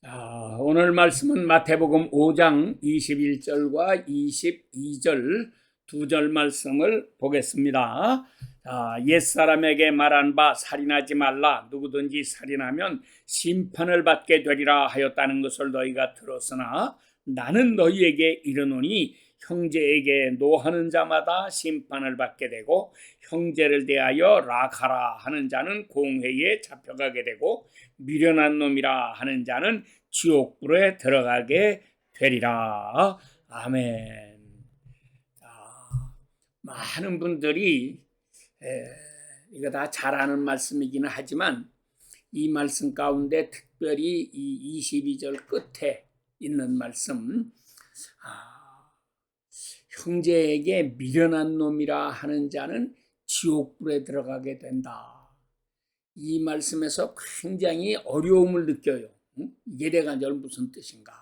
오늘 말씀은 마태복음 5장 21절과 22절 두 절 말씀을 보겠습니다. 옛사람에게 말한 바 살인하지 말라. 누구든지 살인하면 심판을 받게 되리라 하였다는 것을 너희가 들었으나 나는 너희에게 이르노니 형제에게 노하는 자마다 심판을 받게 되고 형제를 대하여 락하라 하는 자는 공회에 잡혀가게 되고 미련한 놈이라 하는 자는 지옥불에 들어가게 되리라. 아멘. 많은 분들이 이거 다 잘 아는 말씀이기는 하지만 이 말씀 가운데 특별히 이 22절 끝에 있는 말씀, 형제에게 미련한 놈이라 하는 자는 지옥불에 들어가게 된다. 이 말씀에서 굉장히 어려움을 느껴요. 이게 내가 무슨 뜻인가?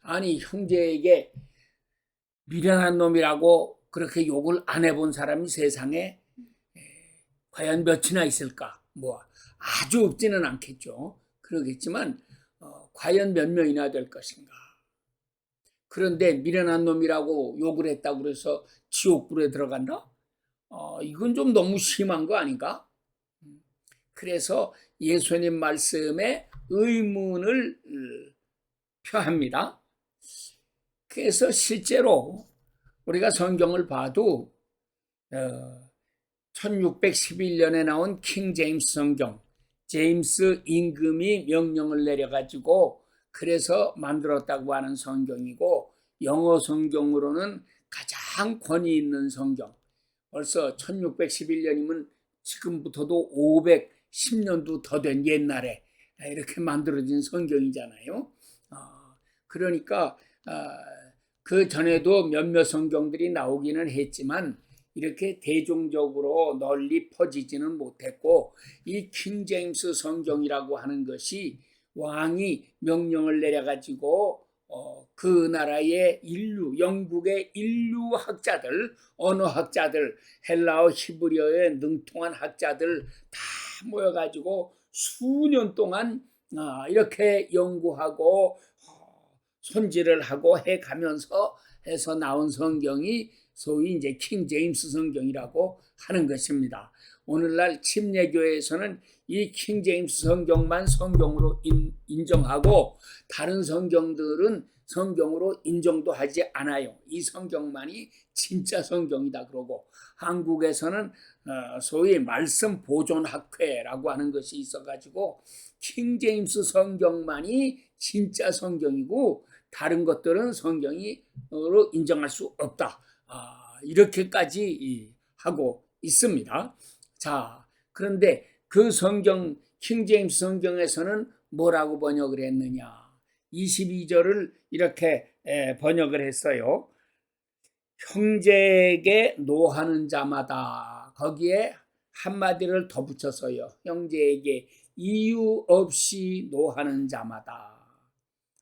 아니, 형제에게 미련한 놈이라고 그렇게 욕을 안 해본 사람이 세상에 과연 몇이나 있을까? 아주 없지는 않겠죠. 그러겠지만 과연 몇 명이나 될 것인가? 그런데 미련한 놈이라고 욕을 했다고 해서 지옥불에 들어간다? 이건 좀 너무 심한 거 아닌가? 그래서 예수님 말씀에 의문을 표합니다. 그래서 실제로 우리가 성경을 봐도 1611년에 나온 킹 제임스 성경, 제임스 임금이 명령을 내려가지고 그래서 만들었다고 하는 성경이고, 영어 성경으로는 가장 권위 있는 성경. 벌써 1611년이면 지금부터도 510년도 더 된 옛날에 이렇게 만들어진 성경이잖아요. 그러니까 그 전에도 몇몇 성경들이 나오기는 했지만 이렇게 대중적으로 널리 퍼지지는 못했고, 이 킹 제임스 성경이라고 하는 것이 왕이 명령을 내려가지고 그 나라의 영국의 인류 학자들, 언어학자들, 헬라어 히브리어에 능통한 학자들 다 모여가지고 수년 동안 이렇게 연구하고 손질을 하고 해가면서 해서 나온 성경이 소위 이제 킹 제임스 성경이라고 하는 것입니다. 오늘날 침례교회에서는 이 킹 제임스 성경만 성경으로 인정하고 다른 성경들은 성경으로 인정도 하지 않아요. 이 성경만이 진짜 성경이다 그러고, 한국에서는 소위 말씀 보존학회라고 하는 것이 있어가지고 킹 제임스 성경만이 진짜 성경이고 다른 것들은 성경으로 인정할 수 없다. 이렇게까지 하고 있습니다. 자, 그런데 그 성경, 킹 제임스 성경에서는 뭐라고 번역을 했느냐? 22절을 이렇게 번역을 했어요. 형제에게 노하는 자마다, 거기에 한마디를 더 붙였어요. 형제에게 이유 없이 노하는 자마다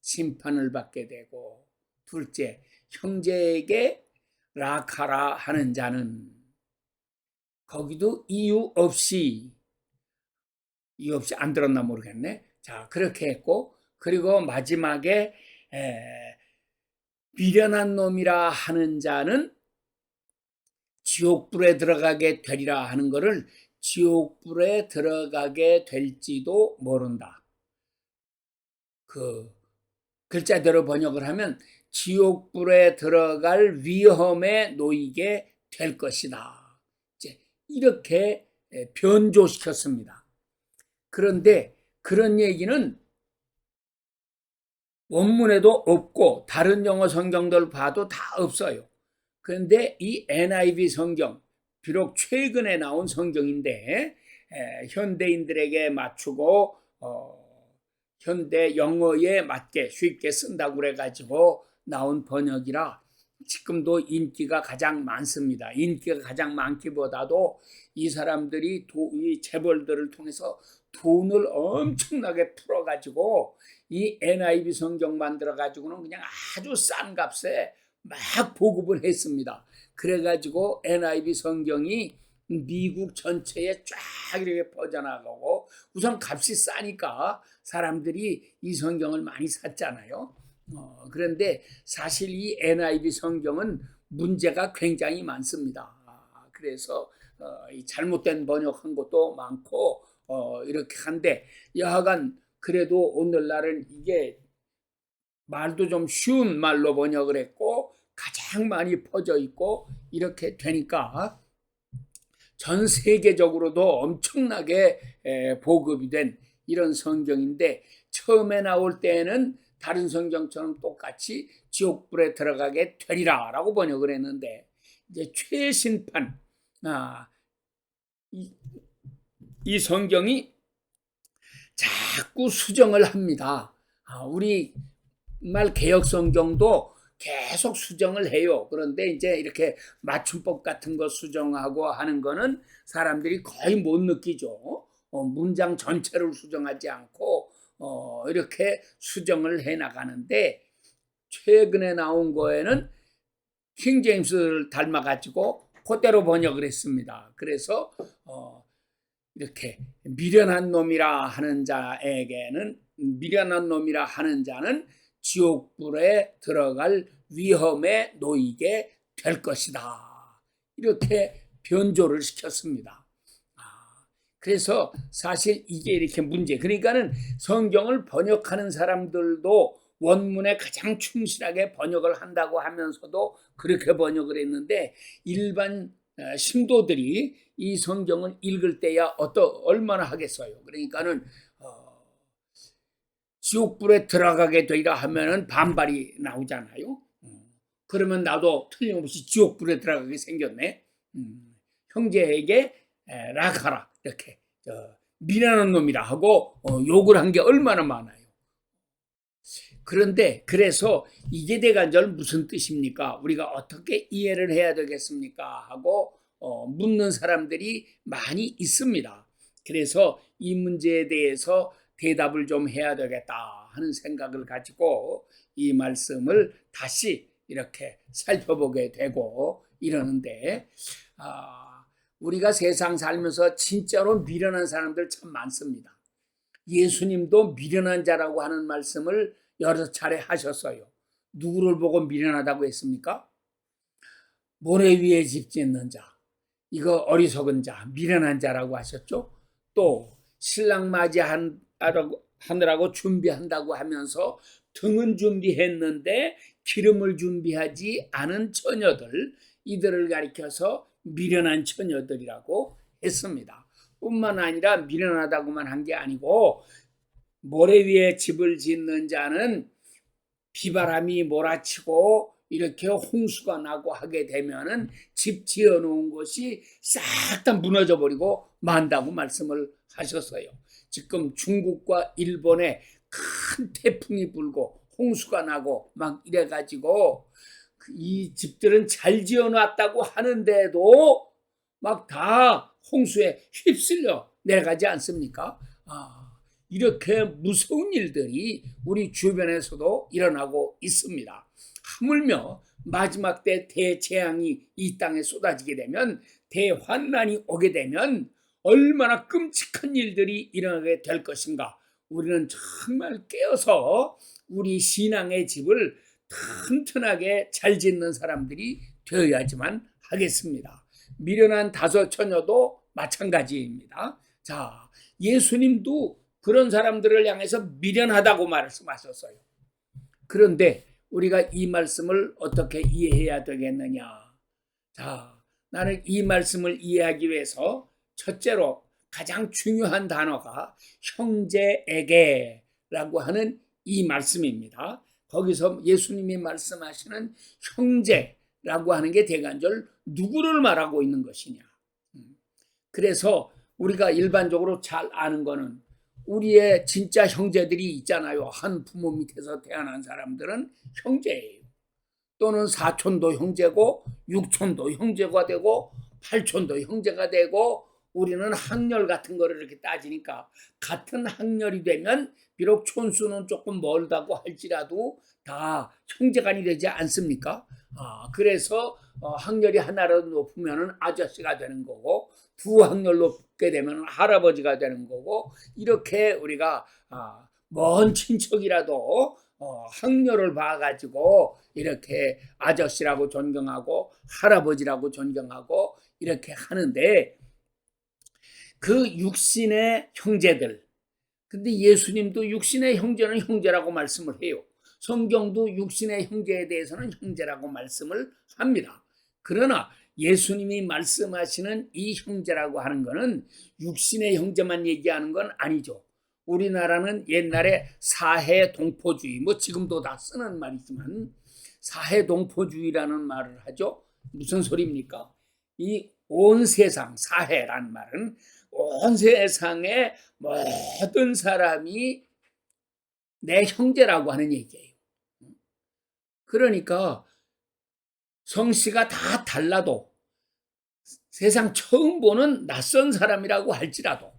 심판을 받게 되고, 둘째, 형제에게 락하라 하는 자는, 거기도 이유 없이 안 들었나 모르겠네. 자, 그렇게 했고, 그리고 마지막에 미련한 놈이라 하는 자는 지옥불에 들어가게 되리라 하는 것을 지옥불에 들어가게 될지도 모른다. 그 글자대로 번역을 하면 지옥불에 들어갈 위험에 놓이게 될 것이다. 이렇게 변조시켰습니다. 그런데 그런 얘기는 원문에도 없고 다른 영어 성경들 봐도 다 없어요. 그런데 이 NIV 성경, 비록 최근에 나온 성경인데 현대인들에게 맞추고 현대 영어에 맞게 쉽게 쓴다고 그래가지고 나온 번역이라 지금도 인기가 가장 많습니다. 인기가 가장 많기보다도 이 사람들이 이 재벌들을 통해서 돈을 엄청나게 풀어가지고 이 NIV 성경 만들어가지고는 그냥 아주 싼 값에 막 보급을 했습니다. 그래가지고 NIV 성경이 미국 전체에 쫙 이렇게 퍼져나가고, 우선 값이 싸니까 사람들이 이 성경을 많이 샀잖아요. 그런데 사실 이 NIV 성경은 문제가 굉장히 많습니다. 그래서 이 잘못된 번역한 것도 많고 이렇게 한데 여하간 그래도 오늘날은 이게 말도 좀 쉬운 말로 번역을 했고 가장 많이 퍼져 있고 이렇게 되니까 전 세계적으로도 엄청나게 보급이 된 이런 성경인데 처음에 나올 때에는 다른 성경처럼 똑같이 지옥불에 들어가게 되리라 라고 번역을 했는데 이제 최신판 이 성경이 자꾸 수정을 합니다. 우리 말 개역 성경도 계속 수정을 해요. 그런데 이제 이렇게 맞춤법 같은 거 수정하고 하는 거는 사람들이 거의 못 느끼죠. 문장 전체를 수정하지 않고 이렇게 수정을 해 나가는데 최근에 나온 거에는 킹 제임스를 닮아가지고 그대로 번역을 했습니다. 그래서 이렇게 미련한 놈이라 하는 자에게는 미련한 놈이라 하는 자는 지옥불에 들어갈 위험에 놓이게 될 것이다. 이렇게 변조를 시켰습니다. 그래서 사실 이게 이렇게 문제. 그러니까는 성경을 번역하는 사람들도 원문에 가장 충실하게 번역을 한다고 하면서도 그렇게 번역을 했는데 일반 신도들이 이 성경을 읽을 때야 얼마나 하겠어요. 그러니까는 지옥불에 들어가게 되리라 하면은 반발이 나오잖아요. 그러면 나도 틀림없이 지옥불에 들어가게 생겼네. 형제에게 락하라 이렇게 미련한 놈이라 하고 욕을 한 게 얼마나 많아요. 그런데 그래서 이게 대간절 무슨 뜻입니까? 우리가 어떻게 이해를 해야 되겠습니까? 하고 묻는 사람들이 많이 있습니다. 그래서 이 문제에 대해서 대답을 좀 해야 되겠다 하는 생각을 가지고 이 말씀을 다시 이렇게 살펴보게 되고 이러는데 우리가 세상 살면서 진짜로 미련한 사람들 참 많습니다. 예수님도 미련한 자라고 하는 말씀을 여러 차례 하셨어요. 누구를 보고 미련하다고 했습니까? 모래 위에 집 짓는 자, 이거 어리석은 자, 미련한 자라고 하셨죠. 또 신랑 맞이하느라고 준비한다고 하면서 등은 준비했는데 기름을 준비하지 않은 처녀들, 이들을 가리켜서 미련한 처녀들이라고 했습니다. 뿐만 아니라 미련하다고만 한 게 아니고 모래 위에 집을 짓는 자는 비바람이 몰아치고 이렇게 홍수가 나고 하게 되면은 집 지어놓은 것이 싹 다 무너져 버리고 만다고 말씀을 하셨어요. 지금 중국과 일본에 큰 태풍이 불고 홍수가 나고 막 이래가지고 이 집들은 잘 지어놨다고 하는데도 막 다 홍수에 휩쓸려 내려가지 않습니까? 이렇게 무서운 일들이 우리 주변에서도 일어나고 있습니다. 하물며 마지막 때 대재앙이 이 땅에 쏟아지게 되면 대환난이 오게 되면 얼마나 끔찍한 일들이 일어나게 될 것인가. 우리는 정말 깨어서 우리 신앙의 집을 튼튼하게 잘 짓는 사람들이 되어야지만 하겠습니다. 미련한 다섯 처녀도 마찬가지입니다. 자, 예수님도 그런 사람들을 향해서 미련하다고 말씀하셨어요. 그런데 우리가 이 말씀을 어떻게 이해해야 되겠느냐? 자, 나는 이 말씀을 이해하기 위해서 첫째로 가장 중요한 단어가 형제에게라고 하는 이 말씀입니다. 거기서 예수님이 말씀하시는 형제라고 하는 게 대간절 누구를 말하고 있는 것이냐? 그래서 우리가 일반적으로 잘 아는 거는 우리의 진짜 형제들이 있잖아요. 한 부모 밑에서 태어난 사람들은 형제예요. 또는 사촌도 형제고 육촌도 형제가 되고 팔촌도 형제가 되고 우리는 학렬 같은 거를 이렇게 따지니까 같은 학렬이 되면 비록 촌수는 조금 멀다고 할지라도 다 형제간이 되지 않습니까? 그래서 학렬이 하나라도 높으면 아저씨가 되는 거고 두 학렬 높게 되면 할아버지가 되는 거고 이렇게 우리가 먼 친척이라도 학렬을 봐가지고 이렇게 아저씨라고 존경하고 할아버지라고 존경하고 이렇게 하는데 그 육신의 형제들, 근데 예수님도 육신의 형제는 형제라고 말씀을 해요. 성경도 육신의 형제에 대해서는 형제라고 말씀을 합니다. 그러나 예수님이 말씀하시는 이 형제라고 하는 것은 육신의 형제만 얘기하는 건 아니죠. 우리나라는 옛날에 사해동포주의, 뭐 지금도 다 쓰는 말이지만 사해동포주의라는 말을 하죠. 무슨 소리입니까? 이 온 세상, 사해란 말은 온 세상의 모든 사람이 내 형제라고 하는 얘기예요. 그러니까 성씨가 다 달라도 세상 처음 보는 낯선 사람이라고 할지라도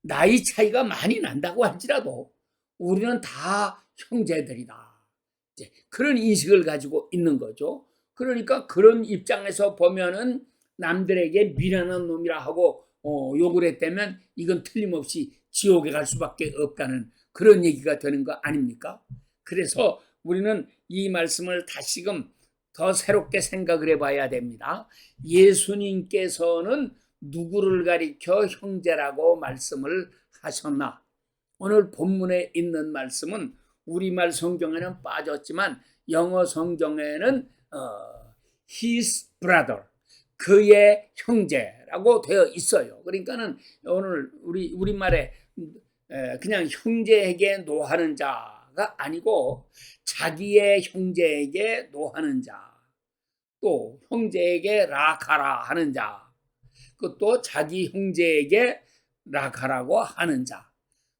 나이 차이가 많이 난다고 할지라도 우리는 다 형제들이다. 그런 인식을 가지고 있는 거죠. 그러니까 그런 입장에서 보면은 남들에게 미련한 놈이라 하고 욕을 했다면 이건 틀림없이 지옥에 갈 수밖에 없다는 그런 얘기가 되는 거 아닙니까? 그래서 우리는 이 말씀을 다시금 더 새롭게 생각을 해봐야 됩니다. 예수님께서는 누구를 가리켜 형제라고 말씀을 하셨나? 오늘 본문에 있는 말씀은 우리말 성경에는 빠졌지만 영어 성경에는 his brother, 그의 형제라고 되어 있어요. 그러니까는 오늘 우리말에 그냥 형제에게 노하는 자가 아니고 자기의 형제에게 노하는 자, 또 형제에게 락하라 하는 자, 그것도 자기 형제에게 락하라고 하는 자,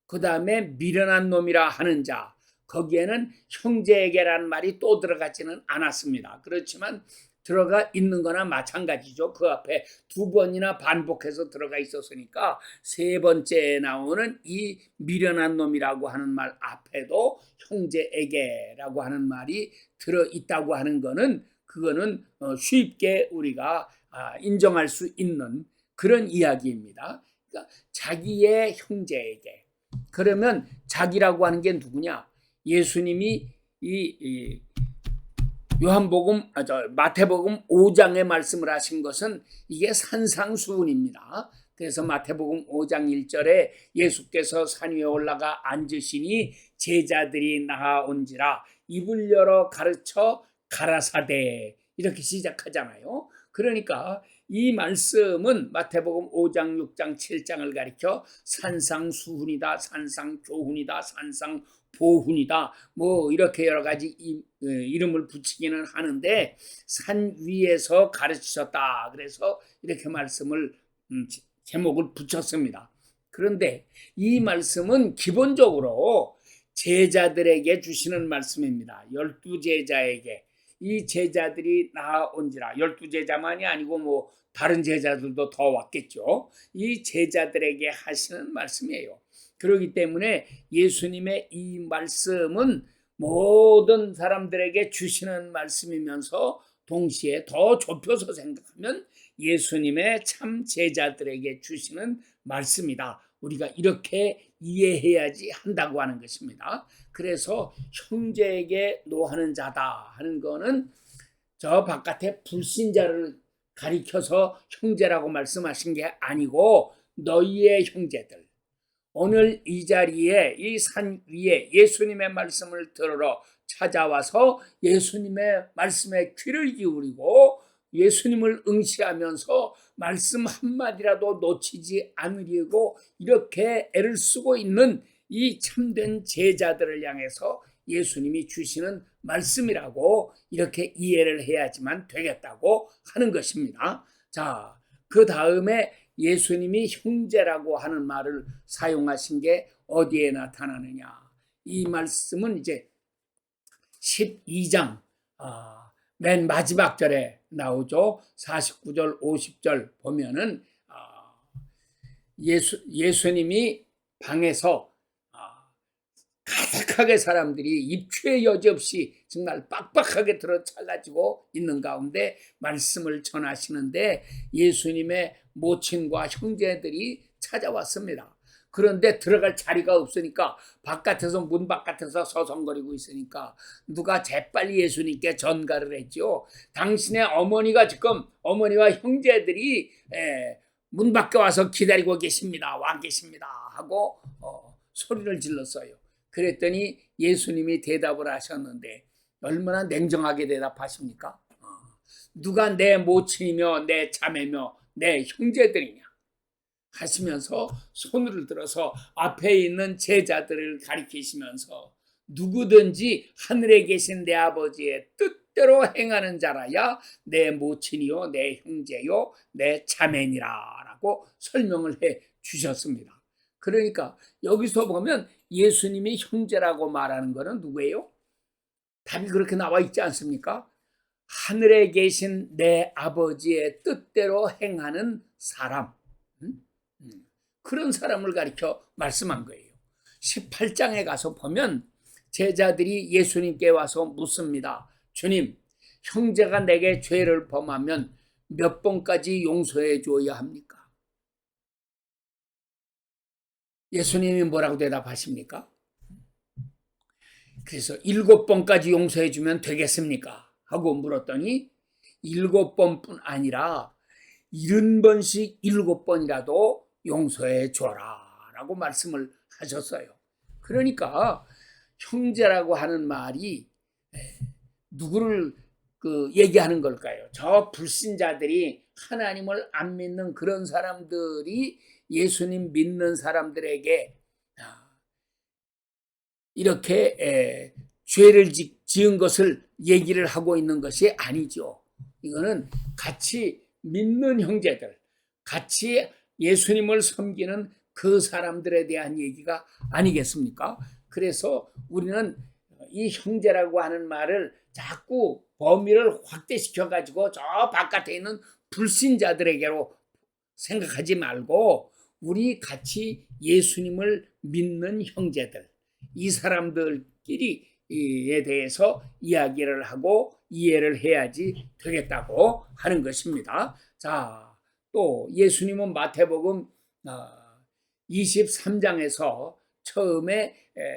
그 다음에 미련한 놈이라 하는 자, 거기에는 형제에게라는 말이 또 들어가지는 않았습니다. 그렇지만 들어가 있는 거나 마찬가지죠. 그 앞에 두 번이나 반복해서 들어가 있었으니까 세 번째에 나오는 이 미련한 놈이라고 하는 말 앞에도 형제에게라고 하는 말이 들어있다고 하는 거는 그거는 쉽게 우리가 인정할 수 있는 그런 이야기입니다. 그러니까 자기의 형제에게. 그러면 자기라고 하는 게 누구냐? 예수님이 이 마태복음 5장에 말씀을 하신 것은 이게 산상수훈입니다. 그래서 마태복음 5장 1절에 예수께서 산 위에 올라가 앉으시니 제자들이 나아온지라 입을 열어 가르쳐 가라사대, 이렇게 시작하잖아요. 그러니까 이 말씀은 마태복음 5장, 6장, 7장을 가리켜 산상수훈이다, 산상교훈이다, 산상보훈이다, 뭐 이렇게 여러 가지 이름을 붙이기는 하는데 산 위에서 가르치셨다. 그래서 이렇게 말씀을 제목을 붙였습니다. 그런데 이 말씀은 기본적으로 제자들에게 주시는 말씀입니다. 12제자에게. 이 제자들이 나아온지라. 12제자만이 아니고 뭐 다른 제자들도 더 왔겠죠. 이 제자들에게 하시는 말씀이에요. 그렇기 때문에 예수님의 이 말씀은 모든 사람들에게 주시는 말씀이면서 동시에 더 좁혀서 생각하면 예수님의 참 제자들에게 주시는 말씀이다. 우리가 이렇게 이해해야지 한다고 하는 것입니다. 그래서 형제에게 노하는 자다 하는 거는 저 바깥에 불신자를 가리켜서 형제라고 말씀하신 게 아니고 너희의 형제들, 오늘 이 자리에 이 산 위에 예수님의 말씀을 들으러 찾아와서 예수님의 말씀에 귀를 기울이고 예수님을 응시하면서 말씀 한마디라도 놓치지 않으려고 이렇게 애를 쓰고 있는 이 참된 제자들을 향해서 예수님이 주시는 말씀이라고 이렇게 이해를 해야지만 되겠다고 하는 것입니다. 자, 그 다음에 예수님이 형제라고 하는 말을 사용하신 게 어디에 나타나느냐? 이 말씀은 이제 12장 맨 마지막 절에 나오죠. 49절 50절 보면은 예수님이 방에서 가득하게 사람들이 입추의 여지 없이 정말 빡빡하게 들어찰라지고 있는 가운데 말씀을 전하시는데 예수님의 모친과 형제들이 찾아왔습니다. 그런데 들어갈 자리가 없으니까 바깥에서 문 바깥에서 서성거리고 있으니까 누가 재빨리 예수님께 전가를 했죠. 당신의 어머니가 지금 어머니와 형제들이 문 밖에 와서 기다리고 계십니다. 와 계십니다. 하고 소리를 질렀어요. 그랬더니 예수님이 대답을 하셨는데 얼마나 냉정하게 대답하십니까? 누가 내 모친이며 내 자매며 내 형제들이냐 하시면서 손을 들어서 앞에 있는 제자들을 가리키시면서 누구든지 하늘에 계신 내 아버지의 뜻대로 행하는 자라야 내 모친이요 내 형제요 내 자매니라 라고 설명을 해 주셨습니다. 그러니까 여기서 보면 예수님이 형제라고 말하는 것은 누구예요? 답이 그렇게 나와 있지 않습니까? 하늘에 계신 내 아버지의 뜻대로 행하는 사람, 그런 사람을 가리켜 말씀한 거예요. 18장에 가서 보면 제자들이 예수님께 와서 묻습니다. 주님, 형제가 내게 죄를 범하면 몇 번까지 용서해 줘야 합니까? 예수님이 뭐라고 대답하십니까? 그래서 7번까지 용서해 주면 되겠습니까? 하고 물었더니 7번뿐 아니라 70번씩 7번이라도 용서해 줘라 라고 말씀을 하셨어요. 그러니까 형제라고 하는 말이 누구를 얘기하는 걸까요? 저 불신자들이 하나님을 안 믿는 그런 사람들이 예수님 믿는 사람들에게 이렇게 죄를 지은 것을 얘기를 하고 있는 것이 아니죠. 이거는 같이 믿는 형제들, 같이 예수님을 섬기는 그 사람들에 대한 얘기가 아니겠습니까? 그래서 우리는 이 형제라고 하는 말을 자꾸 범위를 확대시켜가지고 저 바깥에 있는 불신자들에게로 생각하지 말고 우리 같이 예수님을 믿는 형제들, 이 사람들끼리에 대해서 이야기를 하고 이해를 해야지 되겠다고 하는 것입니다. 자, 또 예수님은 마태복음 23장에서 처음에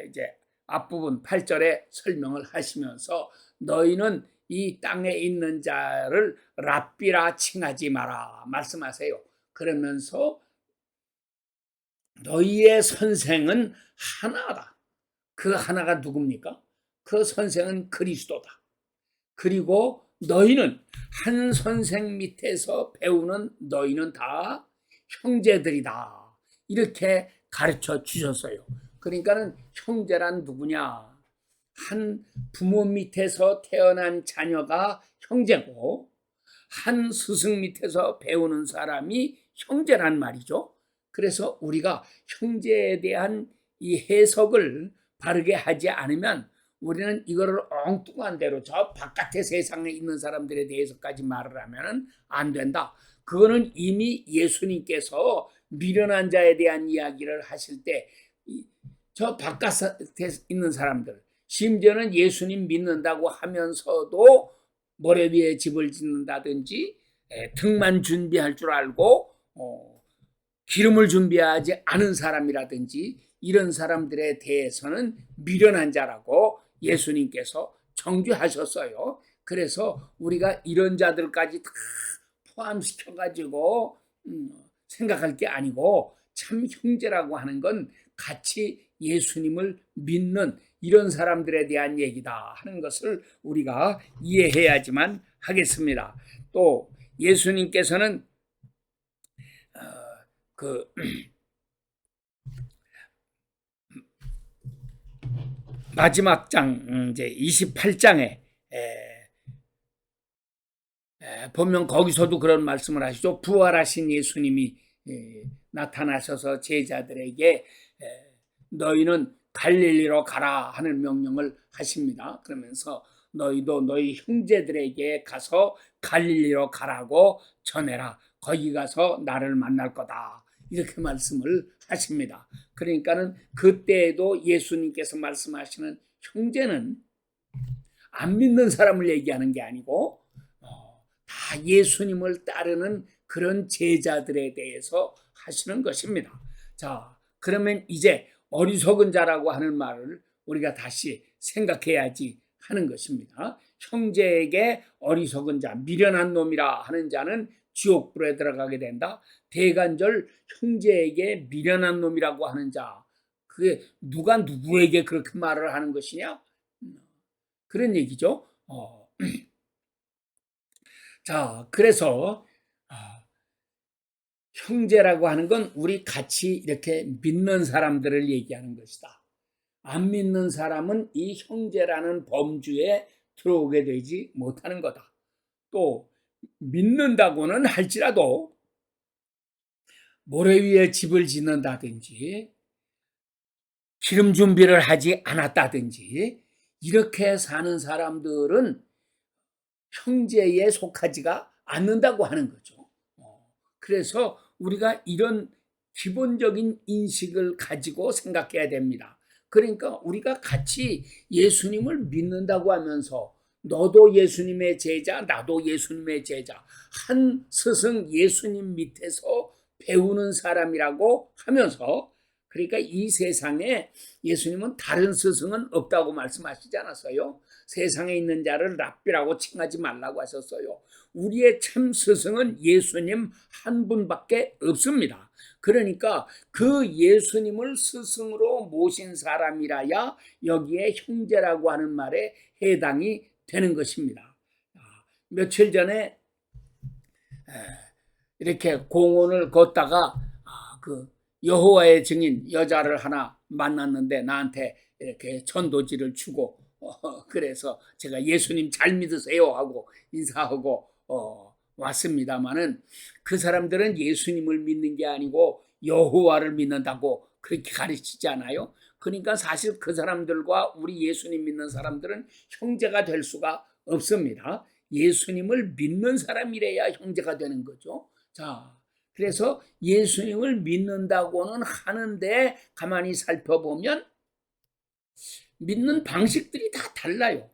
이제 앞부분 8절에 설명을 하시면서 너희는 이 땅에 있는 자를 랍비라 칭하지 마라 말씀하세요. 그러면서 너희의 선생은 하나다. 그 하나가 누굽니까? 그 선생은 그리스도다. 그리고 너희는 한 선생 밑에서 배우는 너희는 다 형제들이다. 이렇게 가르쳐 주셨어요. 그러니까는 형제란 누구냐? 한 부모 밑에서 태어난 자녀가 형제고 한 스승 밑에서 배우는 사람이 형제란 말이죠. 그래서 우리가 형제에 대한 이 해석을 바르게 하지 않으면 우리는 이거를 엉뚱한 대로 저 바깥의 세상에 있는 사람들에 대해서까지 말을 하면 안 된다. 그거는 이미 예수님께서 미련한 자에 대한 이야기를 하실 때 저 바깥에 있는 사람들, 심지어는 예수님 믿는다고 하면서도 모래 위에 집을 짓는다든지 등만 준비할 줄 알고 기름을 준비하지 않은 사람이라든지 이런 사람들에 대해서는 미련한 자라고 예수님께서 정죄하셨어요. 그래서 우리가 이런 자들까지 다 포함시켜가지고 생각할 게 아니고 참 형제라고 하는 건 같이 예수님을 믿는 이런 사람들에 대한 얘기다 하는 것을 우리가 이해해야지만 하겠습니다. 또 예수님께서는 마지막 장 이제 28장에 보면 거기서도 그런 말씀을 하시죠. 부활하신 예수님이 나타나셔서 제자들에게 너희는 갈릴리로 가라 하는 명령을 하십니다. 그러면서 너희도 너희 형제들에게 가서 갈릴리로 가라고 전해라. 거기 가서 나를 만날 거다. 이렇게 말씀을 하십니다. 그러니까는 그때에도 예수님께서 말씀하시는 형제는 안 믿는 사람을 얘기하는 게 아니고 다 예수님을 따르는 그런 제자들에 대해서 하시는 것입니다. 자, 그러면 이제 어리석은 자라고 하는 말을 우리가 다시 생각해야지 하는 것입니다. 형제에게 어리석은 자, 미련한 놈이라 하는 자는 지옥불에 들어가게 된다. 대간절 형제에게 미련한 놈이라고 하는 자, 그게 누가 누구에게 그렇게 말을 하는 것이냐? 그런 얘기죠. 자, 그래서 형제라고 하는 건 우리 같이 이렇게 믿는 사람들을 얘기하는 것이다. 안 믿는 사람은 이 형제라는 범주에 들어오게 되지 못하는 거다. 또 믿는다고는 할지라도 모래 위에 집을 짓는다든지 기름 준비를 하지 않았다든지 이렇게 사는 사람들은 형제에 속하지가 않는다고 하는 거죠. 그래서 우리가 이런 기본적인 인식을 가지고 생각해야 됩니다. 그러니까 우리가 같이 예수님을 믿는다고 하면서 너도 예수님의 제자, 나도 예수님의 제자, 한 스승 예수님 밑에서 배우는 사람이라고 하면서, 그러니까 이 세상에 예수님은 다른 스승은 없다고 말씀하시지 않았어요? 세상에 있는 자를 랍비라고 칭하지 말라고 하셨어요. 우리의 참 스승은 예수님 한 분밖에 없습니다. 그러니까 그 예수님을 스승으로 모신 사람이라야 여기에 형제라고 하는 말에 해당이 되는 것입니다. 며칠 전에 이렇게 공원을 걷다가 그 여호와의 증인 여자를 하나 만났는데 나한테 이렇게 전도지를 주고 그래서 제가 예수님 잘 믿으세요 하고 인사하고 왔습니다마는 그 사람들은 예수님을 믿는 게 아니고 여호와를 믿는다고 그렇게 가르치지 않아요? 그러니까 사실 그 사람들과 우리 예수님 믿는 사람들은 형제가 될 수가 없습니다. 예수님을 믿는 사람이래야 형제가 되는 거죠. 자, 그래서 예수님을 믿는다고는 하는데 가만히 살펴보면 믿는 방식들이 다 달라요.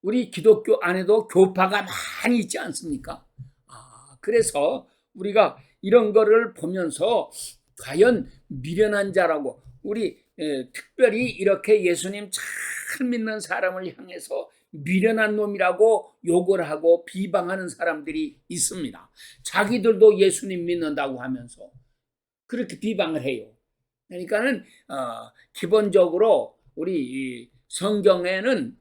우리 기독교 안에도 교파가 많이 있지 않습니까? 그래서 우리가 이런 거를 보면서 과연 미련한 자라고 우리 특별히 이렇게 예수님 잘 믿는 사람을 향해서 미련한 놈이라고 욕을 하고 비방하는 사람들이 있습니다. 자기들도 예수님 믿는다고 하면서 그렇게 비방을 해요. 그러니까는 기본적으로 우리 성경에는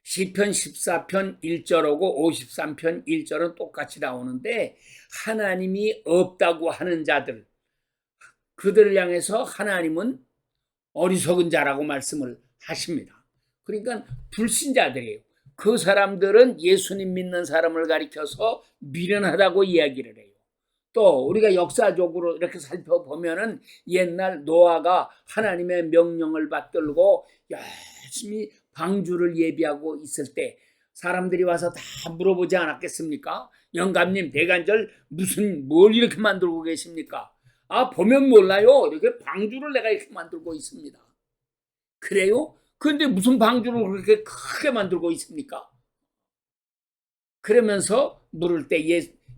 시편 14편 1절하고 53편 1절은 똑같이 나오는데 하나님이 없다고 하는 자들, 그들을 향해서 하나님은 어리석은 자라고 말씀을 하십니다. 그러니까 불신자들이에요. 그 사람들은 예수님 믿는 사람을 가리켜서 미련하다고 이야기를 해요. 또 우리가 역사적으로 이렇게 살펴보면은 옛날 노아가 하나님의 명령을 받들고 열심히 방주를 예비하고 있을 때 사람들이 와서 다 물어보지 않았겠습니까? 영감님, 대간절 뭘 이렇게 만들고 계십니까? 보면 몰라요. 이렇게 방주를 내가 이렇게 만들고 있습니다. 그래요? 그런데 무슨 방주를 그렇게 크게 만들고 있습니까? 그러면서 물을 때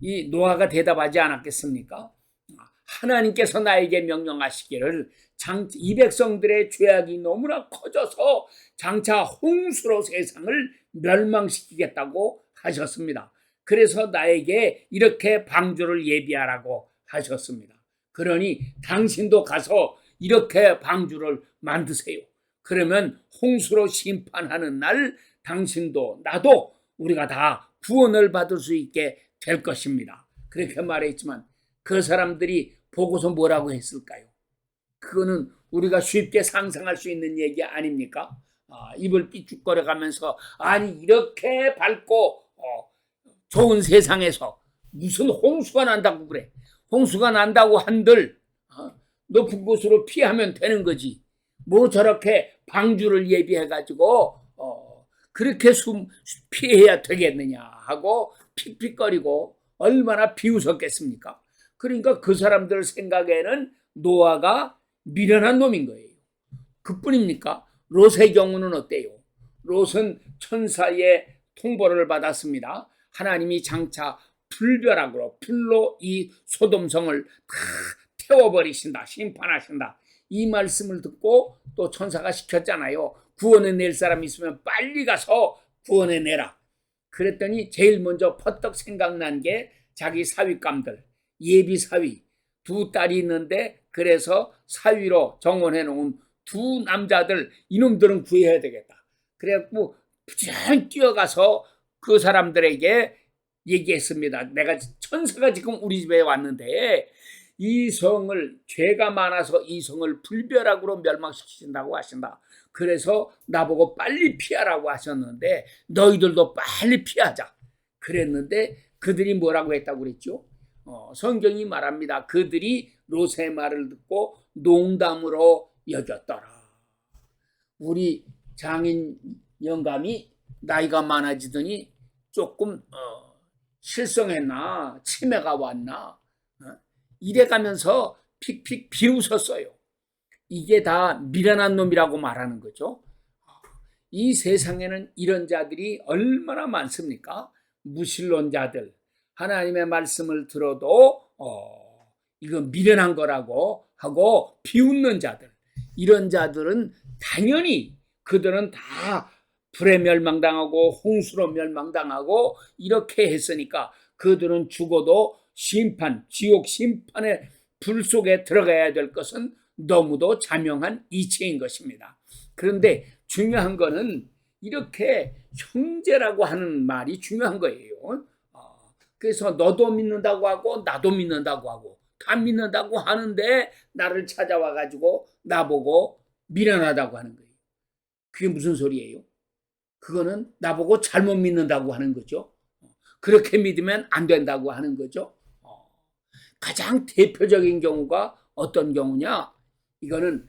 이 노아가 대답하지 않았겠습니까? 하나님께서 나에게 명령하시기를 이 백성들의 죄악이 너무나 커져서 장차 홍수로 세상을 멸망시키겠다고 하셨습니다. 그래서 나에게 이렇게 방주를 예비하라고 하셨습니다. 그러니 당신도 가서 이렇게 방주를 만드세요. 그러면 홍수로 심판하는 날 당신도 나도 우리가 다 구원을 받을 수 있게 될 것입니다. 그렇게 말했지만 그 사람들이 보고서 뭐라고 했을까요? 그거는 우리가 쉽게 상상할 수 있는 얘기 아닙니까? 입을 삐죽거려가면서 아니 이렇게 밝고 좋은 세상에서 무슨 홍수가 난다고 그래. 홍수가 난다고 한들 높은 곳으로 피하면 되는 거지. 뭐 저렇게 방주를 예비해가지고 그렇게 피해야 되겠느냐 하고 픽픽거리고 얼마나 비웃었겠습니까? 그러니까 그 사람들 생각에는 노아가 미련한 놈인 거예요. 그뿐입니까? 롯의 경우는 어때요? 롯은 천사의 통보를 받았습니다. 하나님이 장차 불벼락으로 불로 이 소돔성을 다 태워버리신다, 심판하신다. 이 말씀을 듣고 또 천사가 시켰잖아요. 구원해낼 사람 있으면 빨리 가서 구원해내라. 그랬더니 제일 먼저 퍼뜩 생각난 게 자기 사위감들, 예비 사위 두 딸이 있는데, 그래서 사위로 정원해 놓은 두 남자들, 이놈들은 구해야 되겠다. 그래갖고 부지런히 뛰어가서 그 사람들에게 얘기했습니다. 내가 천사가 지금 우리 집에 왔는데 이 성을, 죄가 많아서 이 성을 불벼락으로 멸망시키신다고 하신다. 그래서 나보고 빨리 피하라고 하셨는데 너희들도 빨리 피하자 그랬는데, 그들이 뭐라고 했다고 그랬죠? 성경이 말합니다. 그들이 롯의 말을 듣고 농담으로 여겼더라. 우리 장인 영감이 나이가 많아지더니 조금 실성했나, 치매가 왔나, 이래가면서 픽픽 비웃었어요. 이게 다 미련한 놈이라고 말하는 거죠. 이 세상에는 이런 자들이 얼마나 많습니까? 무신론자들, 하나님의 말씀을 들어도 이건 미련한 거라고 하고 비웃는 자들, 이런 자들은 당연히 그들은 다 불에 멸망당하고 홍수로 멸망당하고 이렇게 했으니까 그들은 죽어도 심판, 지옥 심판의 불 속에 들어가야 될 것은 너무도 자명한 이치인 것입니다. 그런데 중요한 거는 이렇게 형제라고 하는 말이 중요한 거예요. 그래서 너도 믿는다고 하고 나도 믿는다고 하고 다 믿는다고 하는데 나를 찾아와 가지고 나보고 미련하다고 하는 거예요. 그게 무슨 소리예요? 그거는 나보고 잘못 믿는다고 하는 거죠. 그렇게 믿으면 안 된다고 하는 거죠. 가장 대표적인 경우가 어떤 경우냐? 이거는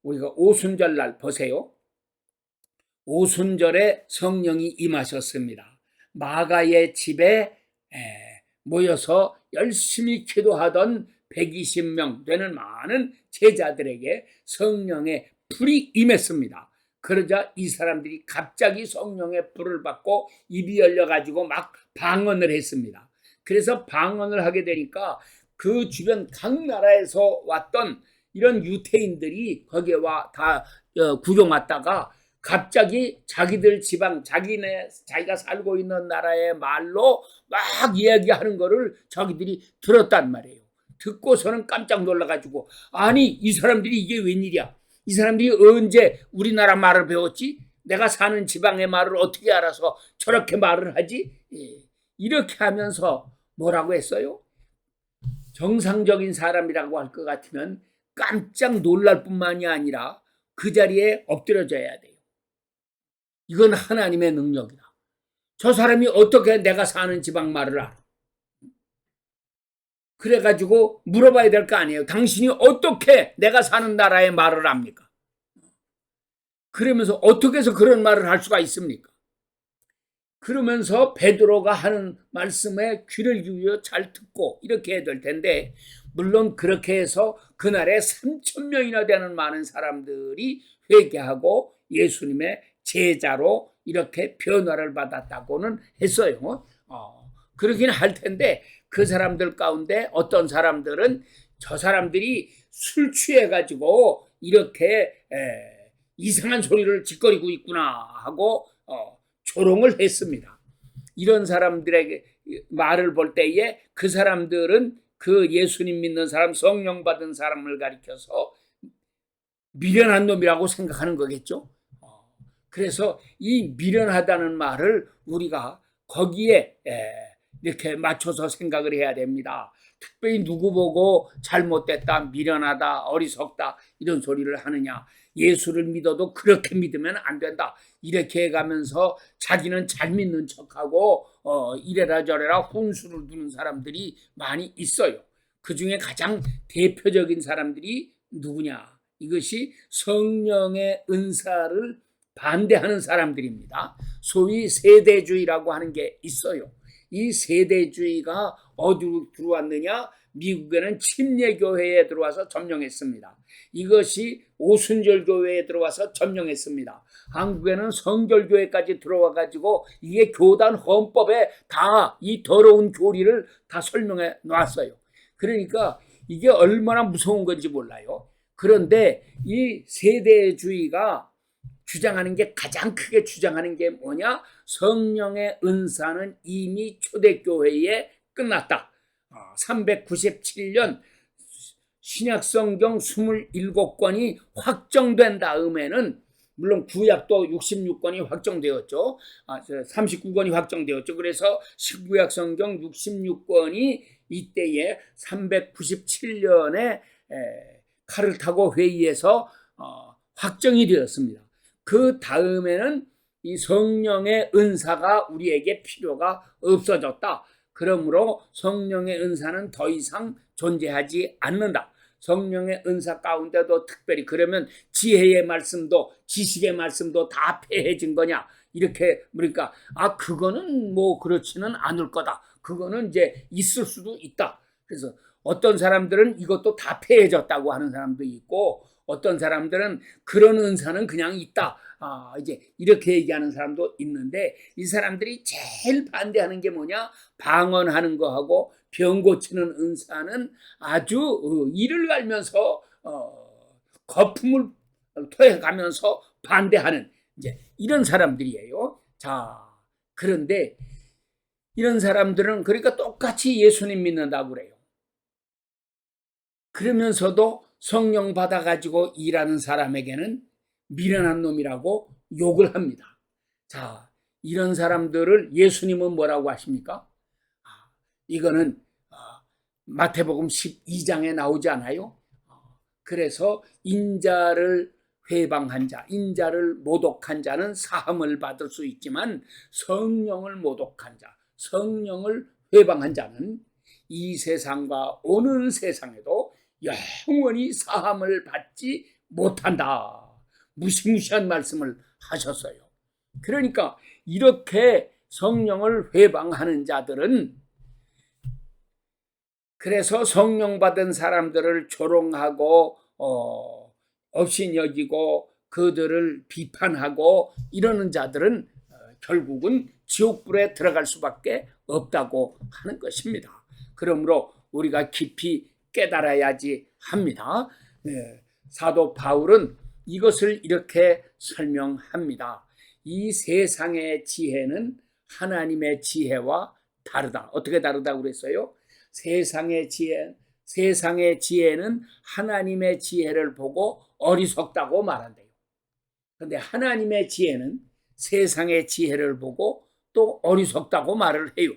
우리가 오순절 날 보세요. 오순절에 성령이 임하셨습니다. 마가의 집에 모여서 열심히 기도하던 120명 되는 많은 제자들에게 성령의 불이 임했습니다. 그러자 이 사람들이 갑자기 성령의 불을 받고 입이 열려가지고 막 방언을 했습니다. 그래서 방언을 하게 되니까 그 주변 각 나라에서 왔던 이런 유태인들이 거기에 다 구경 왔다가 갑자기 자기들 지방, 자기가 살고 있는 나라의 말로 막 이야기하는 거를 자기들이 들었단 말이에요. 듣고서는 깜짝 놀라가지고, 아니 이 사람들이 이게 웬일이야? 이 사람들이 언제 우리나라 말을 배웠지? 내가 사는 지방의 말을 어떻게 알아서 저렇게 말을 하지? 이렇게 하면서 뭐라고 했어요? 정상적인 사람이라고 할 것 같으면 깜짝 놀랄 뿐만이 아니라 그 자리에 엎드려져야 돼요. 이건 하나님의 능력이다. 저 사람이 어떻게 내가 사는 지방 말을 알아? 그래가지고 물어봐야 될 거 아니에요. 당신이 어떻게 내가 사는 나라의 말을 압니까? 그러면서 어떻게 해서 그런 말을 할 수가 있습니까? 그러면서 베드로가 하는 말씀에 귀를 기울여 잘 듣고 이렇게 해야 될 텐데, 물론 그렇게 해서 그날에 3,000명이나 되는 많은 사람들이 회개하고 예수님의 제자로 이렇게 변화를 받았다고는 했어요. 그러긴 할 텐데 그 사람들 가운데 어떤 사람들은 저 사람들이 술 취해가지고 이렇게 이상한 소리를 짓거리고 있구나 하고 조롱을 했습니다. 이런 사람들에게 말을 볼 때에 그 사람들은 그 예수님 믿는 사람, 성령 받은 사람을 가리켜서 미련한 놈이라고 생각하는 거겠죠. 그래서 이 미련하다는 말을 우리가 거기에 이렇게 맞춰서 생각을 해야 됩니다. 특별히 누구 보고 잘못됐다, 미련하다, 어리석다 이런 소리를 하느냐. 예수를 믿어도 그렇게 믿으면 안 된다. 이렇게 해가면서 자기는 잘 믿는 척하고 이래라 저래라 혼수를 두는 사람들이 많이 있어요. 그중에 가장 대표적인 사람들이 누구냐. 이것이 성령의 은사를 반대하는 사람들입니다. 소위 세대주의라고 하는 게 있어요. 이 세대주의가 어디로 들어왔느냐? 미국에는 침례교회에 들어와서 점령했습니다. 이것이 오순절교회에 들어와서 점령했습니다. 한국에는 성결교회까지 들어와가지고 이게 교단 헌법에 다 이 더러운 교리를 다 설명해 놨어요. 그러니까 이게 얼마나 무서운 건지 몰라요. 그런데 이 세대주의가 주장하는 게, 가장 크게 주장하는 게 뭐냐? 성령의 은사는 이미 초대교회에 끝났다. 397년 신약성경 27권이 확정된 다음에는, 물론 구약도 66권이 확정되었죠. 39권이 확정되었죠. 그래서 신구약 성경 66권이 이때에 397년에 카르타고 회의에서 확정이 되었습니다. 그 다음에는 이 성령의 은사가 우리에게 필요가 없어졌다. 그러므로 성령의 은사는 더 이상 존재하지 않는다. 성령의 은사 가운데도 특별히, 그러면 지혜의 말씀도 지식의 말씀도 다 폐해진 거냐? 이렇게 그러니까 그거는 뭐 그렇지는 않을 거다. 그거는 이제 있을 수도 있다. 그래서 어떤 사람들은 이것도 다 폐해졌다고 하는 사람도 있고, 어떤 사람들은 그런 은사는 그냥 있다. 이제 이렇게 얘기하는 사람도 있는데, 이 사람들이 제일 반대하는 게 뭐냐? 방언하는 거하고 병 고치는 은사는 아주 이를 갈면서 거품을 토해가면서 반대하는 이제 이런 사람들이에요. 자, 그런데 이런 사람들은 그러니까 똑같이 예수님 믿는다고 그래요. 그러면서도 성령 받아가지고 일하는 사람에게는 미련한 놈이라고 욕을 합니다. 자, 이런 사람들을 예수님은 뭐라고 하십니까? 이거는 마태복음 12장에 나오지 않아요? 그래서 인자를 회방한 자, 인자를 모독한 자는 사함을 받을 수 있지만 성령을 모독한 자, 성령을 회방한 자는 이 세상과 오는 세상에도 영원히 사함을 받지 못한다. 무시무시한 말씀을 하셨어요. 그러니까 이렇게 성령을 회방하는 자들은, 그래서 성령 받은 사람들을 조롱하고 업신여기고 그들을 비판하고 이러는 자들은 결국은 지옥불에 들어갈 수밖에 없다고 하는 것입니다. 그러므로 우리가 깊이 깨달아야지 합니다. 사도 바울은 이것을 이렇게 설명합니다. 이 세상의 지혜는 하나님의 지혜와 다르다. 어떻게 다르다고 그랬어요? 세상의 지혜는 하나님의 지혜를 보고 어리석다고 말한대요. 그런데 하나님의 지혜는 세상의 지혜를 보고 또 어리석다고 말을 해요.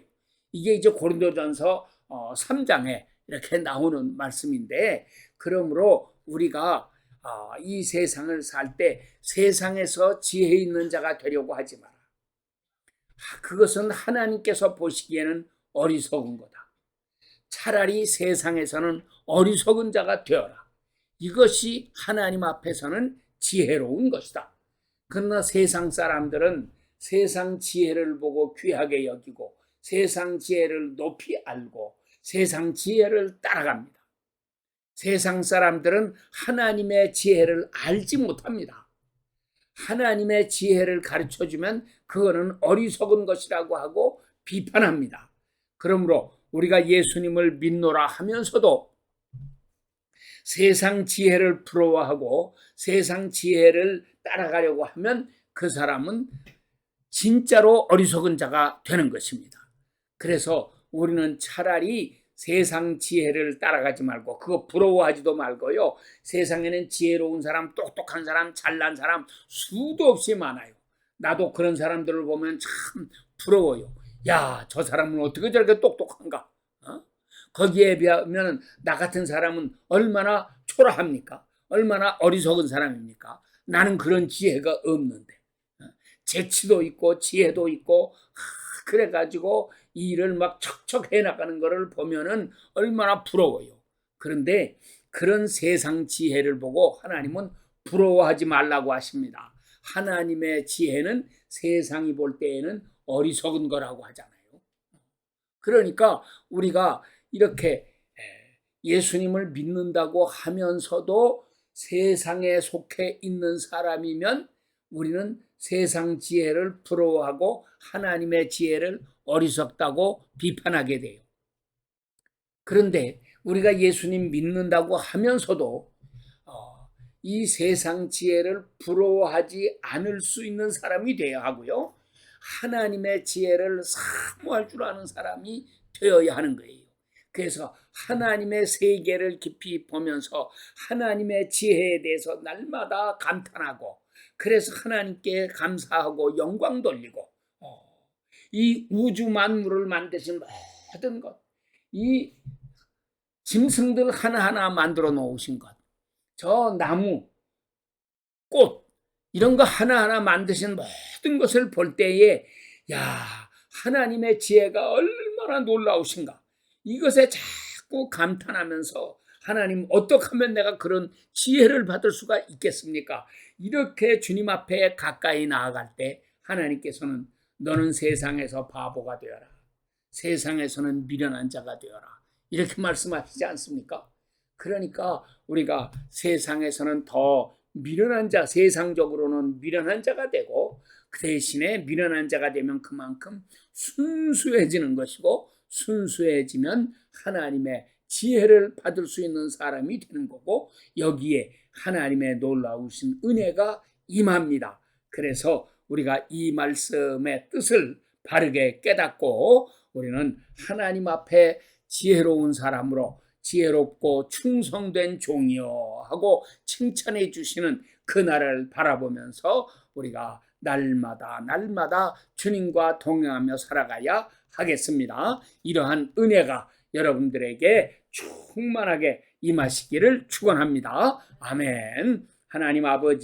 이게 이제 고린도전서 3장에 이렇게 나오는 말씀인데, 그러므로 우리가 이 세상을 살 때 세상에서 지혜 있는 자가 되려고 하지 마라. 그것은 하나님께서 보시기에는 어리석은 거다. 차라리 세상에서는 어리석은 자가 되어라. 이것이 하나님 앞에서는 지혜로운 것이다. 그러나 세상 사람들은 세상 지혜를 보고 귀하게 여기고 세상 지혜를 높이 알고 세상 지혜를 따라갑니다. 세상 사람들은 하나님의 지혜를 알지 못합니다. 하나님의 지혜를 가르쳐주면 그거는 어리석은 것이라고 하고 비판합니다. 그러므로 우리가 예수님을 믿노라 하면서도 세상 지혜를 부러워하고 세상 지혜를 따라가려고 하면 그 사람은 진짜로 어리석은 자가 되는 것입니다. 그래서 우리는 차라리 세상 지혜를 따라가지 말고 그거 부러워하지도 말고요. 세상에는 지혜로운 사람, 똑똑한 사람, 잘난 사람 수도 없이 많아요. 나도 그런 사람들을 보면 참 부러워요. 야, 저 사람은 어떻게 저렇게 똑똑한가? 거기에 비하면 나 같은 사람은 얼마나 초라합니까? 얼마나 어리석은 사람입니까? 나는 그런 지혜가 없는데, 재치도 있고 지혜도 있고 그래가지고 이 일을 막 척척 해나가는 것을 보면은 얼마나 부러워요. 그런데 그런 세상 지혜를 보고 하나님은 부러워하지 말라고 하십니다. 하나님의 지혜는 세상이 볼 때에는 어리석은 거라고 하잖아요. 그러니까 우리가 이렇게 예수님을 믿는다고 하면서도 세상에 속해 있는 사람이면 우리는 세상 지혜를 부러워하고 하나님의 지혜를 어리석다고 비판하게 돼요. 그런데 우리가 예수님 믿는다고 하면서도 이 세상 지혜를 부러워하지 않을 수 있는 사람이 되어야 하고요. 하나님의 지혜를 사모할 줄 아는 사람이 되어야 하는 거예요. 그래서 하나님의 세계를 깊이 보면서 하나님의 지혜에 대해서 날마다 감탄하고, 그래서 하나님께 감사하고 영광 돌리고, 이 우주 만물을 만드신 모든 것, 이 짐승들 하나하나 만들어 놓으신 것, 저 나무, 꽃, 이런 거 하나하나 만드신 모든 것을 볼 때에, 야, 하나님의 지혜가 얼마나 놀라우신가, 이것에 자꾸 감탄하면서, 하나님, 어떻게 하면 내가 그런 지혜를 받을 수가 있겠습니까? 이렇게 주님 앞에 가까이 나아갈 때 하나님께서는 너는 세상에서 바보가 되어라, 세상에서는 미련한 자가 되어라, 이렇게 말씀하시지 않습니까? 그러니까 우리가 세상에서는 더 미련한 자, 세상적으로는 미련한 자가 되고, 그 대신에 미련한 자가 되면 그만큼 순수해지는 것이고, 순수해지면 하나님의 지혜를 받을 수 있는 사람이 되는 거고, 여기에 하나님의 놀라우신 은혜가 임합니다. 그래서 우리가 이 말씀의 뜻을 바르게 깨닫고 우리는 하나님 앞에 지혜로운 사람으로, 지혜롭고 충성된 종이여 하고 칭찬해 주시는 그날을 바라보면서 우리가 날마다 주님과 동행하며 살아가야 하겠습니다. 이러한 은혜가 여러분들에게 충만하게 임하시기를 축원합니다. 아멘. 하나님 아버지,